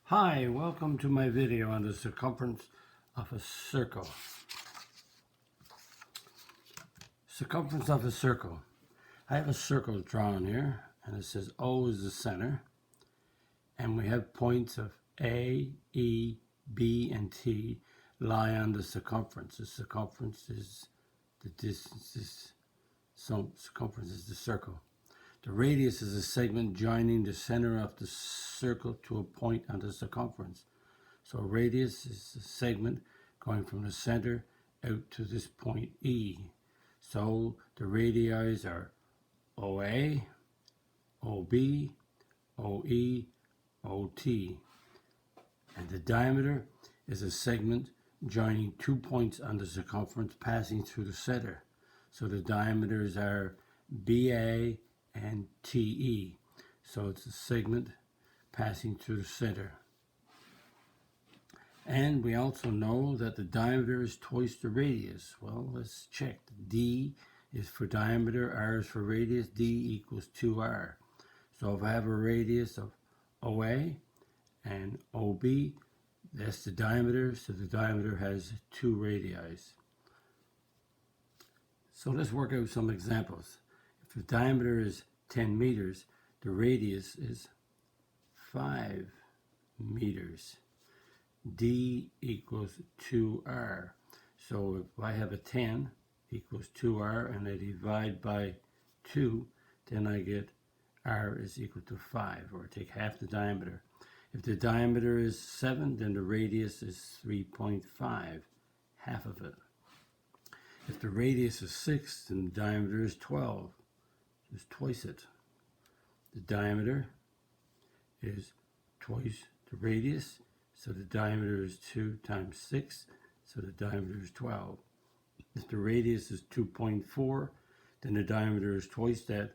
Hi, welcome to my video on the circumference of a circle. Circumference of a circle. I have a circle drawn here, and it says O is the center, and we have points of A, E, B, and T lie on the circumference. The circumference is the distance, so circumference is the circle. The radius is a segment joining the center of the circle to a point on the circumference. So a radius is a segment going from the center out to this point E. So the radii are OA, OB, OE, OT. And the diameter is a segment joining 2 points on the circumference passing through the center. So the diameters are BA and TE. So it's a segment passing through the center. And we also know that the diameter is twice the radius. Well, let's check. D is for diameter, R is for radius, D equals 2R. So if I have a radius of OA and OB, that's the diameter, so the diameter has 2 radii. So let's work out some examples. If the diameter is 10 meters, the radius is 5 meters. D equals 2R. So if I have a 10 equals 2R and I divide by 2, then I get R is equal to 5, or take half the diameter. If the diameter is 7, then the radius is 3.5, half of it. If the radius is 6, then the diameter is 12, just twice it. The diameter is twice the radius, so the diameter is 2 times 6, so the diameter is 12. If the radius is 2.4, then the diameter is twice that,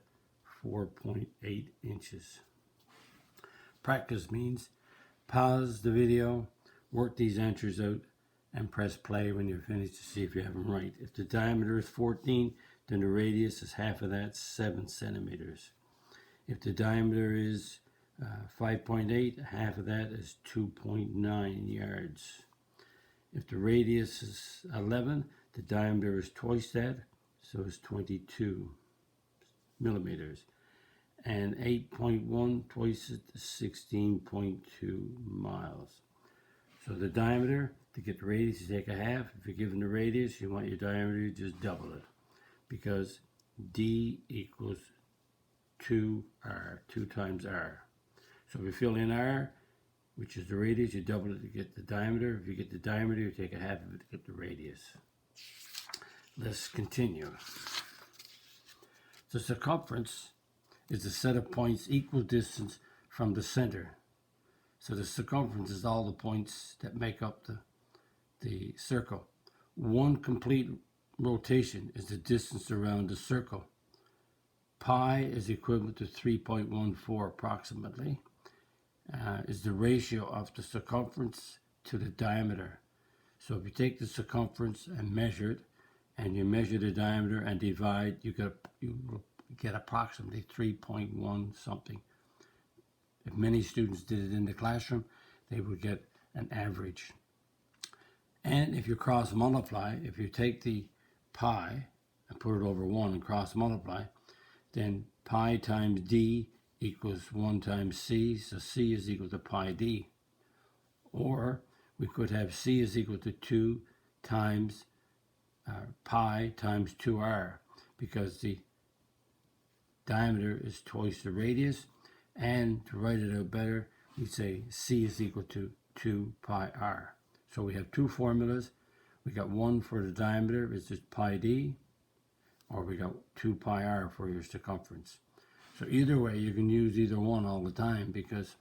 4.8 inches. Practice means pause the video, work these answers out, and press play when you're finished to see if you have them right. If the diameter is 14, then the radius is half of that, 7 centimeters. If the diameter is 5.8, half of that is 2.9 yards. If the radius is 11, the diameter is twice that, so it's 22 millimeters. And 8.1 twice it is 16.2 miles. So the diameter, to get the radius, you take a half. If you're given the radius, you want your diameter, you just double it. Because D equals 2R, 2 times R. So if you fill in R, which is the radius, you double it to get the diameter. If you get the diameter, you take a half of it to get the radius. Let's continue. The circumference is a set of points equal distance from the center. So the circumference is all the points that make up the circle. One complete rotation is the distance around the circle. Pi is equivalent to 3.14 approximately. Is the ratio of the circumference to the diameter. So if you take the circumference and measure it, and you measure the diameter and divide, you get approximately 3.1 something. If many students did it in the classroom, they would get an average. And if you cross multiply, if you take the pi and put it over 1 and cross multiply, then pi times d equals 1 times c, so c is equal to pi d. Or we could have c is equal to 2 times pi times 2r, because the diameter is twice the radius, and to write it out better, we say c is equal to 2 pi r. So we have two formulas. We got one for the diameter, it's just pi d, or we got 2 pi r for your circumference. So either way, you can use either one all the time, because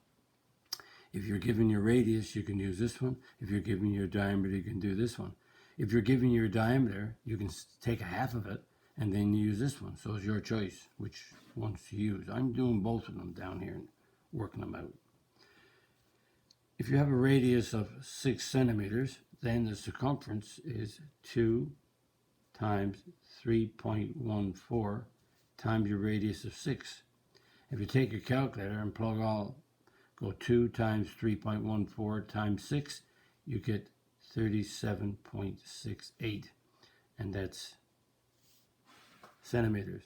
if you're given your radius, you can use this one. If you're given your diameter, you can do this one. If you're given your diameter, you can take a half of it and then use this one. So it's your choice which ones to use. I'm doing both of them down here and working them out. If you have a radius of 6 centimeters, then the circumference is 2 times 3.14 times your radius of 6. If you take your calculator and go 2 times 3.14 times 6, you get 37.68, and that's centimeters.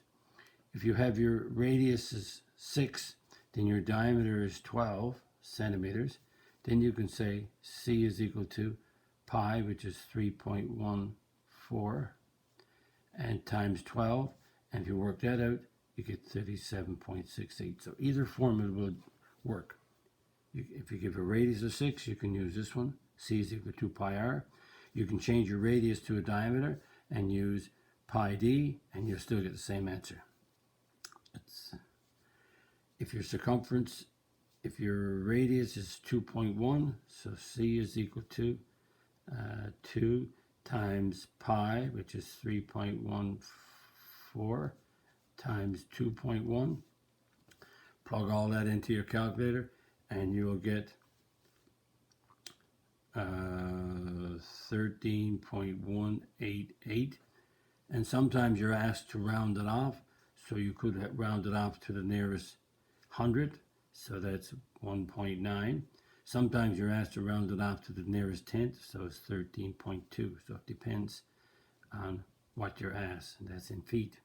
If you have your radius is 6, then your diameter is 12 centimeters. Then you can say C is equal to pi, which is 3.14, and times 12. And if you work that out, you get 37.68. So either formula would work. If you give a radius of 6, you can use this one. C is equal to pi r. You can change your radius to a diameter and use pi d, and you'll still get the same answer. If your circumference, if your radius is 2.1, so C is equal to 2 times pi, which is 3.14 times 2.1. Plug all that into your calculator, and you will get 13.188. And sometimes you're asked to round it off, so you could round it off to the nearest 100, so that's 1.9. Sometimes you're asked to round it off to the nearest tenth, so it's 13.2. So it depends on what you're asked, and that's in feet.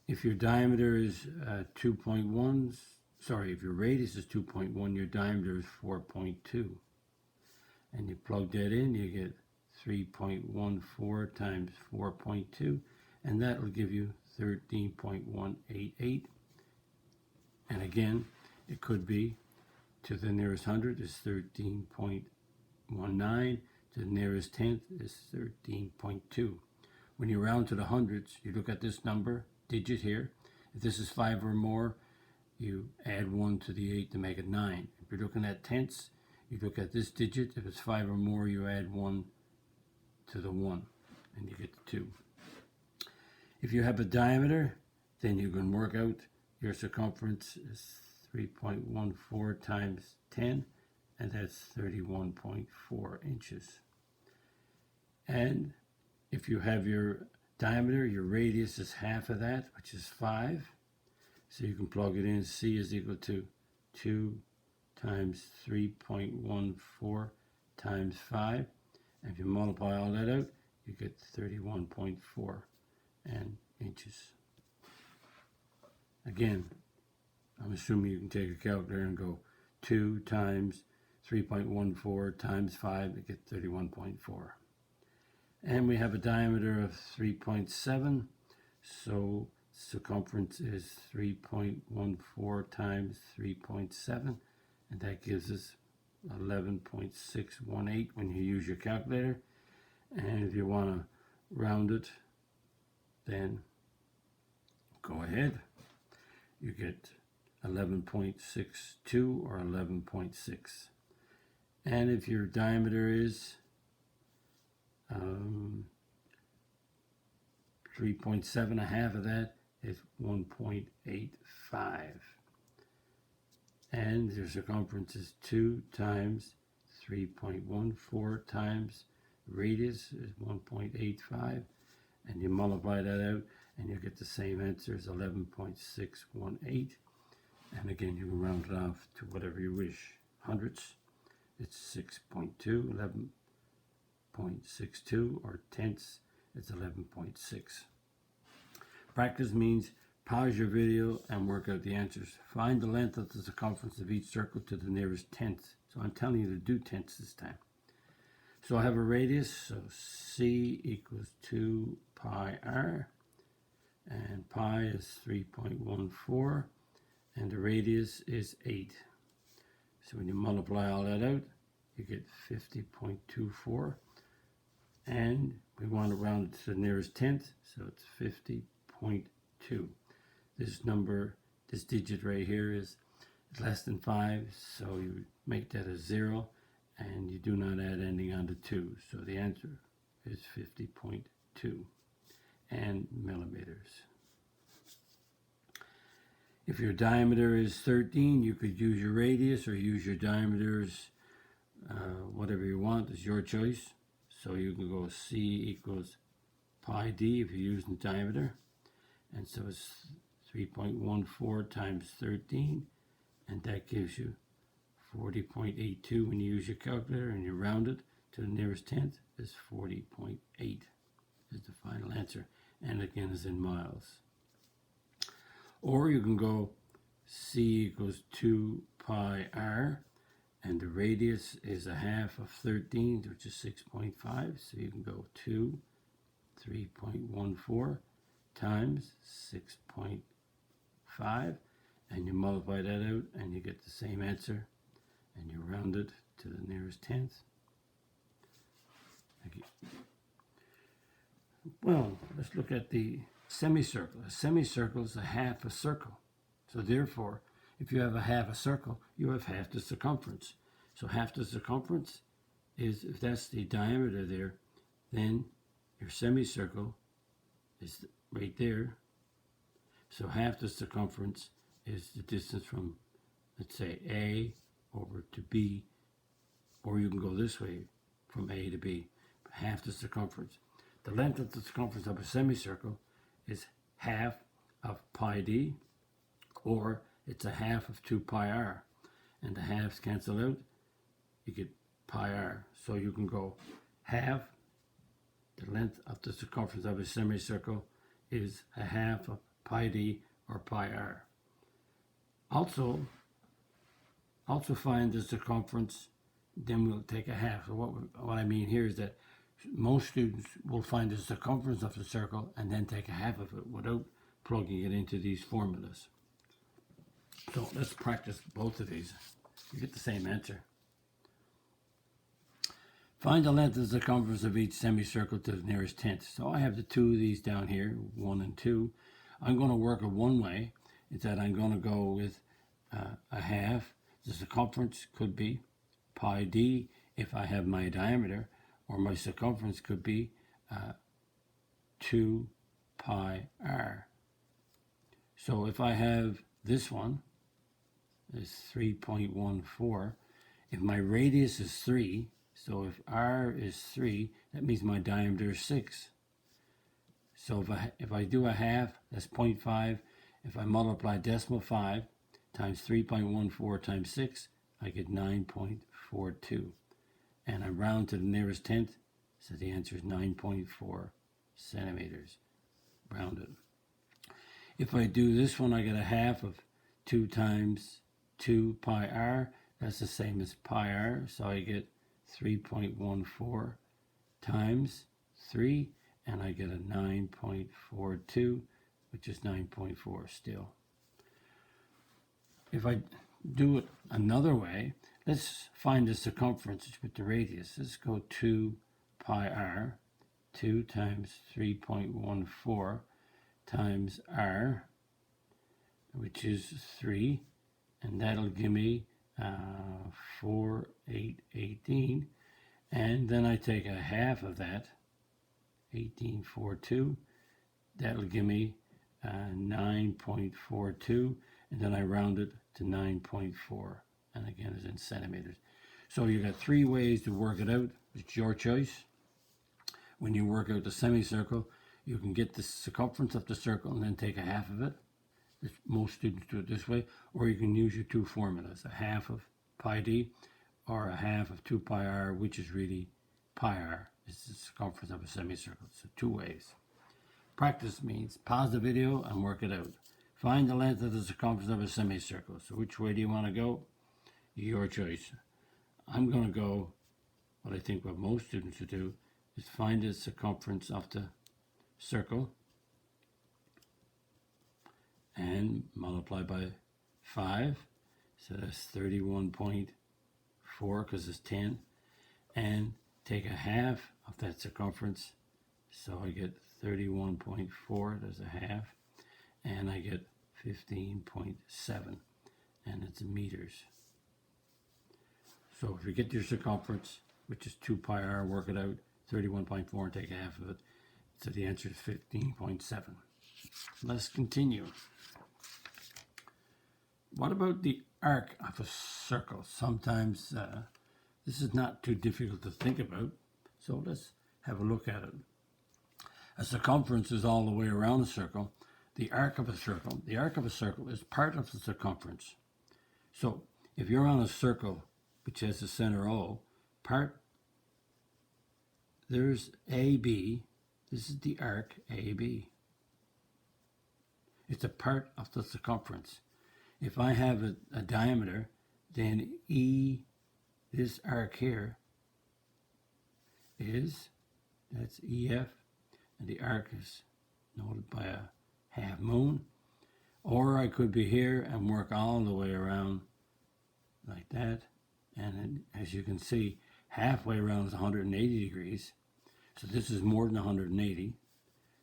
If your diameter is 2.1, if your radius is 2.1, your diameter is 4.2. And you plug that in, you get 3.14 times 4.2, and that will give you 13.188. And again, it could be to the nearest 100 is 13.19, to the nearest tenth is 13.2. When you round to the hundreds, you look at this number, digit here. If this is 5 or more, you add 1 to the 8 to make it 9. If you're looking at tenths, you look at this digit. If it's 5 or more, you add 1 to the 1, and you get the 2. If you have a diameter, then you can work out your circumference is 3.14 times 10, and that's 31.4 inches. And if you have your diameter, your radius is half of that, which is 5. So you can plug it in. C is equal to 2 times 3.14 times 5. And if you multiply all that out, you get 31.4 inches. Again, I'm assuming you can take a calculator and go 2 times 3.14 times 5 to get 31.4. And we have a diameter of 3.7, so circumference is 3.14 times 3.7, and that gives us 11.618 when you use your calculator. And if you want to round it, then go ahead. You get 11.62 or 11.6. And if your diameter is 3.7, a half of that is 1.85. And your circumference is 2 times 3.14 times radius is 1.85. And you multiply that out, and you get the same answer as 11.618. And again, you can round it off to whatever you wish. Hundredths, it's 6.2, 11.62, or tenths, it's 11.6. Practice means pause your video and work out the answers. Find the length of the circumference of each circle to the nearest tenth. So I'm telling you to do tenths this time. So I have a radius, so C equals 2 pi r, and pi is 3.14, and the radius is 8. So when you multiply all that out, you get 50.24, and we want to round it to the nearest tenth, so it's 50.2. This number, this digit right here is less than 5, so you make that a 0, and you do not add anything on the 2. So the answer is 50.2 and millimeters. If your diameter is 13, you could use your radius or use your diameters, whatever you want, is your choice. So you can go C equals pi d if you're using diameter. And so it's 3.14 times 13, and that gives you 40.82 when you use your calculator and you round it to the nearest tenth is 40.8 is the final answer, and again is in miles. Or you can go c equals 2 pi r, and the radius is a half of 13, which is 6.5, so you can go 3.14 times 6.5, and you multiply that out and you get the same answer, and you round it to the nearest tenth. Well, let's look at the semicircle. A semicircle is a half a circle. So therefore, if you have a half a circle, you have half the circumference. So half the circumference is, if that's the diameter there, then your semicircle is right there. So half the circumference is the distance from, let's say, A over to B, or you can go this way, from A to B, half the circumference. The length of the circumference of a semicircle is half of pi d, or it's a half of 2 pi r, and the halves cancel out, you get pi r. So you can go half the length of the circumference of a semicircle is a half of pi d or pi r. Also find the circumference, then we'll take a half. So what I mean here is that most students will find the circumference of the circle and then take a half of it without plugging it into these formulas. So let's practice both of these. You get the same answer. Find the length and circumference of each semicircle to the nearest tenth. So I have the two of these down here, 1 and 2. I'm going to work it one way. It's that I'm going to go with a half. The circumference could be pi d if I have my diameter, or my circumference could be 2 pi r. So if I have this one, is 3.14. If my radius is 3, so if r is 3, that means my diameter is 6. So if I do a half, that's 0.5. If I multiply decimal 5 times 3.14 times 6, I get 9.42. And I round to the nearest tenth, so the answer is 9.4 centimeters, rounded. If I do this one, I get a half of 2 times 2 pi r. That's the same as pi r, so I get 3.14 times 3, and I get a 9.42, which is 9.4 still. If I do it another way, let's find the circumference with the radius. Let's go 2 pi r, 2 times 3.14 times r, which is 3, and that'll give me 4,818, and then I take a half of that, 1842, that'll give me 9.42, and then I round it to 9.4, and again it's in centimeters. So you got 3 ways to work it out. It's your choice. When you work out the semicircle, you can get the circumference of the circle and then take a half of it. Most students do it this way, or you can use your 2 formulas, a half of pi d or a half of 2 pi r, which is really pi r. It's the circumference of a semicircle. So 2 ways. Practice means pause the video and work it out. Find the length of the circumference of a semicircle. So which way do you want to go? Your choice. I'm going to go, what I think what most students would do, is find the circumference of the circle and multiply by 5. So that's 31.4 because it's 10. And take a half of that circumference. So I get 31.4, there's a half. And I get 15.7. And it's meters. So if you get your circumference, which is 2 pi r, work it out, 31.4, and take a half of it. So the answer is 15.7. Let's continue. What about the arc of a circle? Sometimes this is not too difficult to think about, so let's have a look at it. A circumference is all the way around a circle. The arc of a circle is part of the circumference. So if you're on a circle which has the center O, there's AB. This is the arc AB. It's a part of the circumference. If I have a diameter, then this arc here that's EF, and the arc is noted by a half moon. Or I could be here and work all the way around like that. And then, as you can see, halfway around is 180 degrees. So this is more than 180.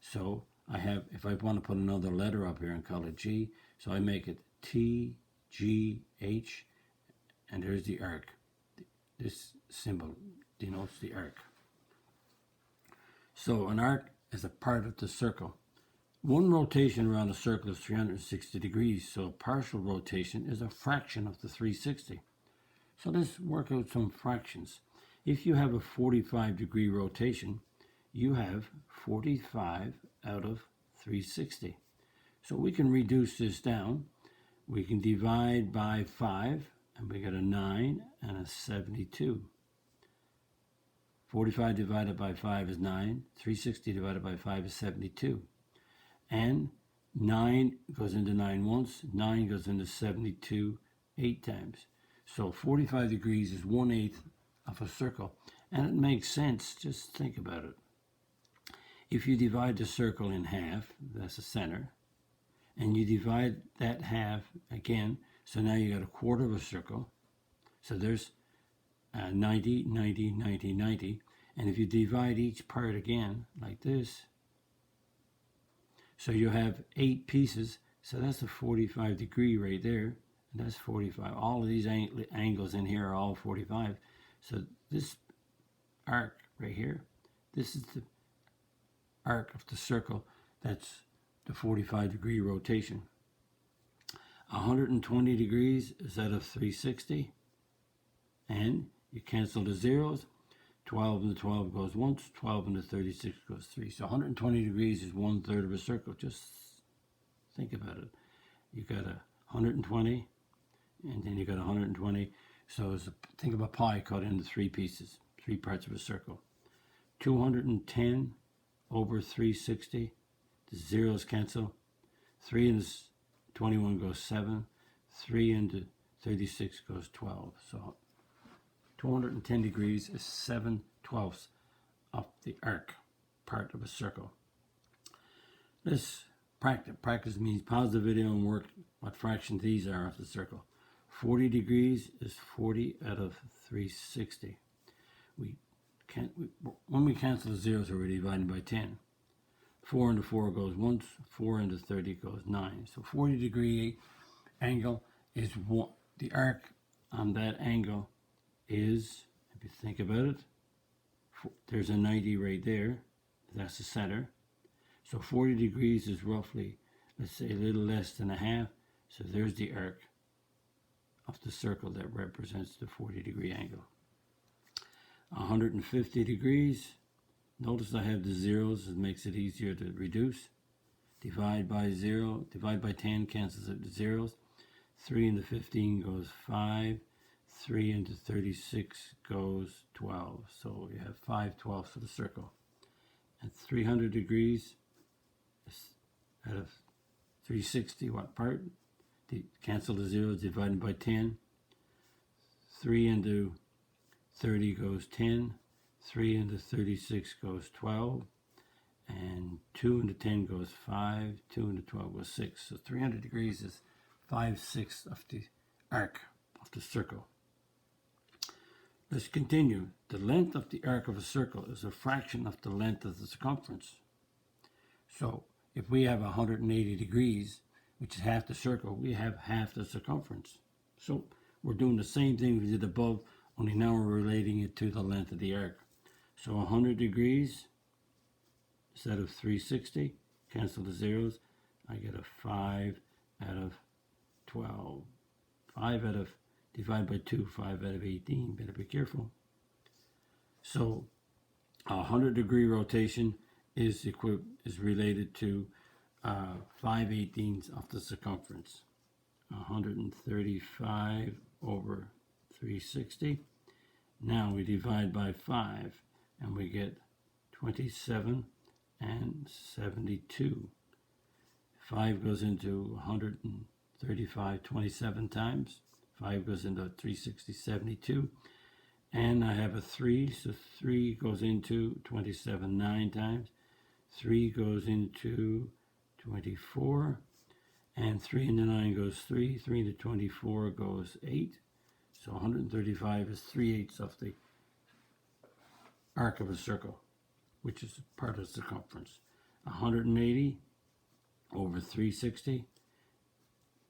So I have, if I want to put another letter up here and call it G, so I make it T, G, H, and there's the arc. This symbol denotes the arc. So an arc is a part of the circle. One rotation around a circle is 360 degrees, so a partial rotation is a fraction of the 360. So let's work out some fractions. If you have a 45-degree rotation, you have 45 out of 360. So we can reduce this down. We can divide by 5, and we get a 9 and a 72. 45 divided by 5 is 9. 360 divided by 5 is 72. And 9 goes into 9 once. 9 goes into 72 8 times. So 45 degrees is 1/8 of a circle. And it makes sense. Just think about it. If you divide the circle in half, that's the center, and you divide that half again, so now you got a quarter of a circle. So there's 90, 90, 90, 90. And if you divide each part again, like this, so you have 8 pieces, so that's a 45 degree right there, and that's 45. All of these angles in here are all 45. So this arc right here, this is the arc of the circle. That's the 45 degree rotation. 120 degrees is out of 360, and you cancel the zeros. 12 and the 12 goes once, 12 and the 36 goes 3. So 120 degrees is 1/3 of a circle. Just think about it. You got 120, and then you got 120. So think of a pie cut into 3 pieces, 3 parts of a circle. 210 over 360, the zeros cancel. 3 into 21 goes 7. 3 into 36 goes 12. So 210 degrees is 7/12 of the arc part of a circle. Let's practice. Practice means pause the video and work what fraction these are of the circle. 40 degrees is 40 out of 360. When we cancel the zeros, we're dividing by 10. 4 into 4 goes once. 4 into 30 goes 9. So 40 degree angle is the arc on that angle is, if you think about it, there's a 90 right there. That's the center. So 40 degrees is roughly, let's say, a little less than a half. So there's the arc of the circle that represents the 40 degree angle. 150 degrees. Notice I have the zeros. It makes it easier to reduce. Divide by 0. Divide by 10 cancels out the zeros. 3 into 15 goes 5. 3 into 36 goes 12. So you have 5/12 of the circle. At 300 degrees, out of 360, what part? Cancel the zeros, divided by 10. 3 into 30 goes 10. 3 into 36 goes 12. And 2 into 10 goes 5. 2 into 12 goes 6. So 300 degrees is 5/6 of the arc of the circle. Let's continue. The length of the arc of a circle is a fraction of the length of the circumference. So if we have 180 degrees, which is half the circle, we have half the circumference. So we're doing the same thing we did above, only now we're relating it to the length of the arc. So 100 degrees instead of 360, cancel the zeros, I get a 5 out of 12. 5 out of, divide by 2, 5 out of 18. Better be careful. So a 100 degree rotation is related to 5/18 of the circumference. 135 over 360. Now we divide by 5 and we get 27 and 72. 5 goes into 135 27 times. 5 goes into 360 72. And I have a 3, so 3 goes into 27 9 times. 3 goes into 24. And 3 into 9 goes 3. 3 into 24 goes 8. So 135 is 3/8 of the arc of a circle, which is part of the circumference. 180 over 360,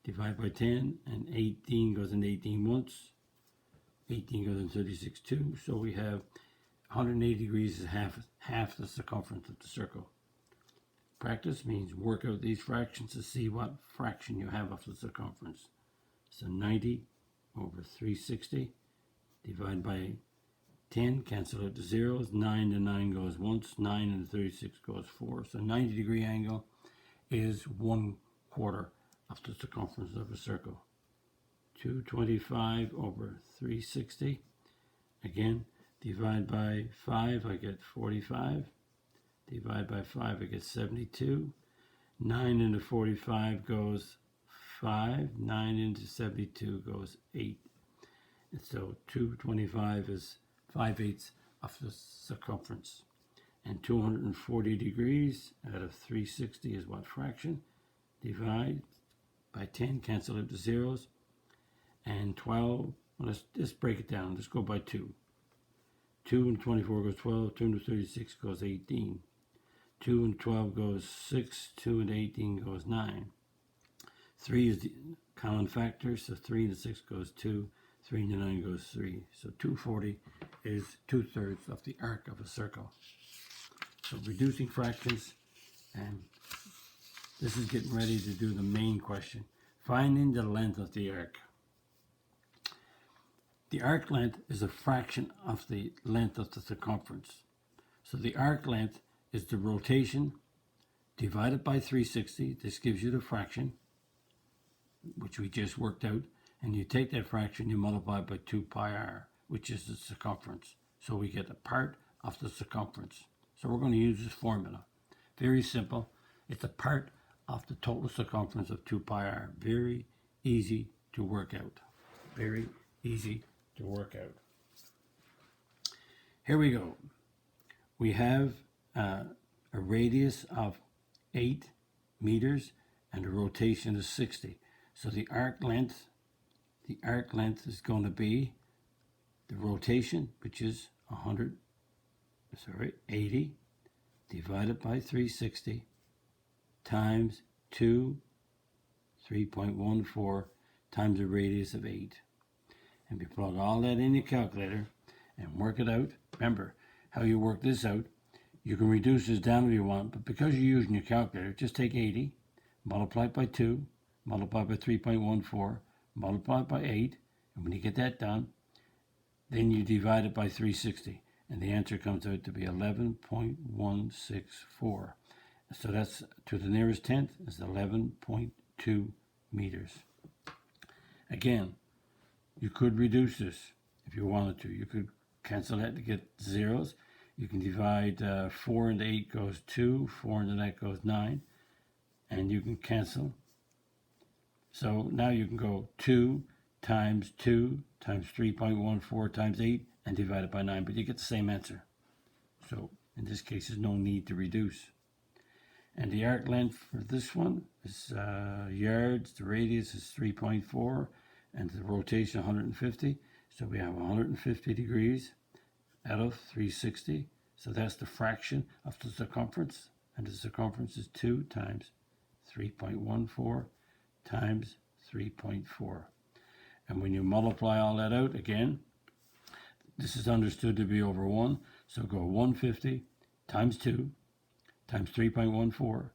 divide by 10, and 18 goes in 18 once. 18 goes in 36 2, so we have 180 degrees is half the circumference of the circle. Practice means work out these fractions to see what fraction you have of the circumference. So 90 over 360, divide by 10, cancel out the zeros. 9 to 9 goes once, 9 and 36 goes 4. So 90-degree angle is 1/4 of the circumference of a circle. 225 over 360. Again, divide by 5, I get 45. Divide by 5, I get 72. 9 into 45 goes 5. 9 into 72 goes 8. And so 225 is 5/8 of the circumference. And 240 degrees out of 360 is what fraction? Divide by 10, cancel out the zeros. And 12, well, let's just break it down. Let's go by 2. 2 and 24 goes 12. 2 and 36 goes 18. 2 and 12 goes 6. 2 and 18 goes 9. 3 is the common factor, so 3 and 6 goes 2. 3 and 9 goes 3. So 240 is 2/3 of the arc of a circle. So reducing fractions, and this is getting ready to do the main question. Finding the length of the arc. The arc length is a fraction of the length of the circumference. So the arc length is the rotation divided by 360. This gives you the fraction, which we just worked out. And you take that fraction, you multiply by 2 pi r, which is the circumference. So we get a part of the circumference. So we're going to use this formula. Very simple. It's a part of the total circumference of 2 pi r. Very easy to work out. Very easy to work out. Here we go. We have a radius of 8 meters and a rotation of 60. So the arc length is going to be the rotation, which is 80 divided by 360 times 3.14 times the radius of 8. And we plug all that in your calculator and work it out. Remember how you work this out. You can reduce this down if you want, but because you're using your calculator, just take 80, multiply it by 2, multiply by 3.14, multiply by 8, and when you get that done, then you divide it by 360, and the answer comes out to be 11.164. So that's to the nearest tenth is 11.2 meters. Again, you could reduce this if you wanted to. You could cancel that to get zeros. You can divide 4 into 8 goes 2, 4 into that goes 9, and you can cancel. So now you can go 2 times 3.14 times 8 and divide it by 9, but you get the same answer. So in this case, there's no need to reduce. And the arc length for this one is yards. The radius is 3.4, and the rotation 150. So we have 150 degrees out of 360. So that's the fraction of the circumference, and the circumference is 2 times 3.14 times 3.4. And when you multiply all that out again, this is understood to be over 1. So go 150 times 2 times 3.14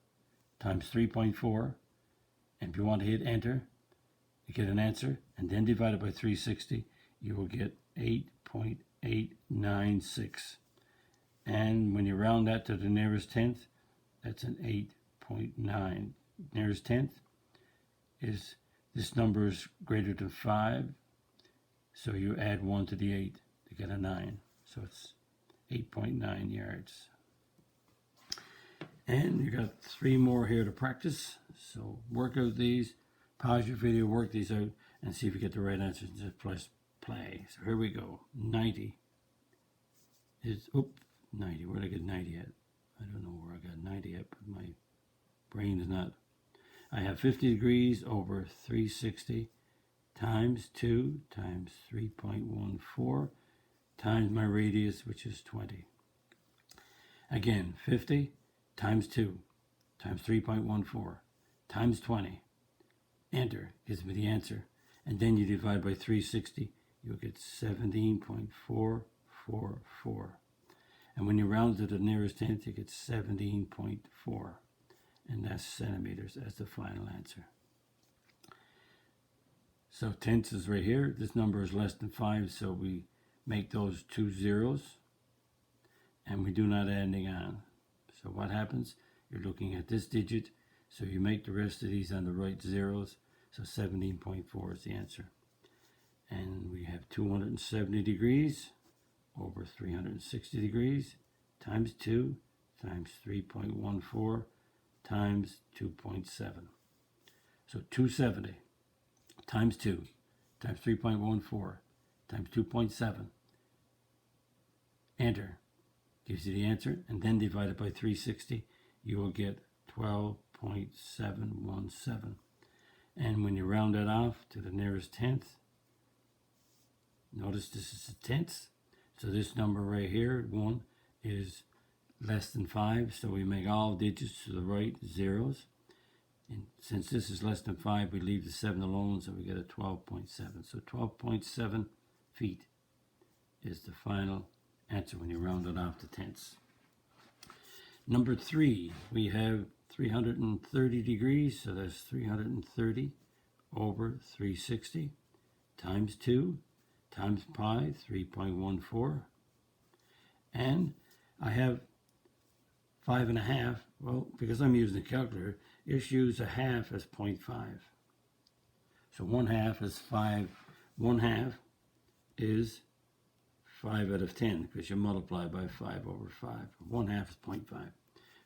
times 3.4. And if you want to hit enter, you get an answer, and then divide it by 360, you will get 8.896. And when you round that to the nearest tenth, that's an 8.9. Nearest tenth is, this number is greater than 5, So you add 1 to the 8 to get a 9. So it's 8.9 yards. And you got 3 more here to practice. So work out these, pause your video, work these out, and see if you get the right answer. Just press play. So here we go. 90 is, 90. Where did I get 90 at? I don't know where I got 90 at, but my brain is not. I have 50 degrees over 360 times 2 times 3.14 times my radius, which is 20. Again, 50 times 2 times 3.14 times 20. Enter gives me the answer. And then you divide by 360, you'll get 17.444. And when you round to the nearest tenth, you get 17.4. And that's centimeters as the final answer. So tenths is right here. This number is less than 5, so we make those 2 zeros. And we do not add anything on. So what happens? You're looking at this digit, so you make the rest of these on the right zeros. So 17.4 is the answer. And we have 270 degrees over 360 degrees times 2 times 3.14 times 2.7. So 270 times 2 times 3.14 times 2.7. Enter gives you the answer, and then divide it by 360, you will get 12.717. And when you round that off to the nearest tenth, notice this is a tenth. So this number right here, 1, is less than 5. So we make all digits to the right zeros. And since this is less than 5, we leave the 7 alone, so we get a 12.7. So 12.7 feet is the final answer when you round it off to tenths. Number 3, we have 330 degrees, so that's 330 over 360 times 2 times pi, 3.14. And I have 5.5. Well, because I'm using a calculator, just use a half as 0.5. So 1/2 is 5. 1/2 is 5 out of 10, because you multiply by 5 over 5. 1/2 is 0.5.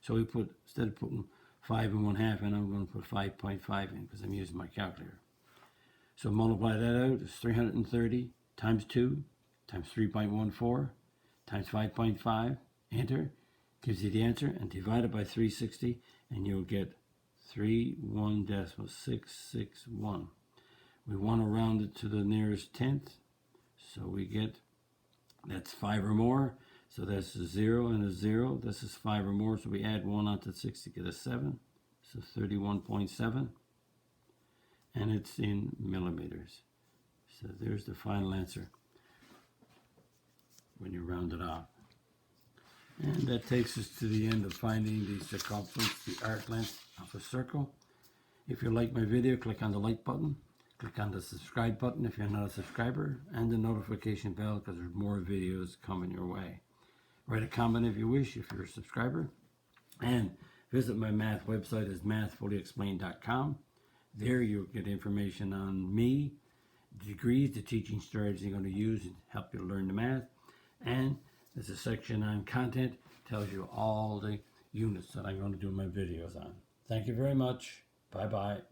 So we put, instead of putting 5 and 1/2 in, I'm going to put 5.5 in, because I'm using my calculator. So multiply that out, it's 330 times 2 times 3.14 times 5.5. Enter gives you the answer, and divide it by 360, and you'll get 31.661. We want to round it to the nearest tenth, so we get, that's 5 or more, so that's a 0 and a 0. This is 5 or more, so we add 1 onto 6 to get a 7, so 31.7, and it's in millimeters. So there's the final answer when you round it off. And that takes us to the end of finding the circumference, the arc length of a circle. If you like my video, click on the like button. Click on the subscribe button if you're not a subscriber, and the notification bell, because there's more videos coming your way. Write a comment if you wish, if you're a subscriber. And visit my math website is mathfullyexplained.com. There you'll get information on me, degrees, the teaching strategies you're going to use and help you learn the math. And there's a section on content, tells you all the units that I'm going to do my videos on. Thank you very much. Bye-bye.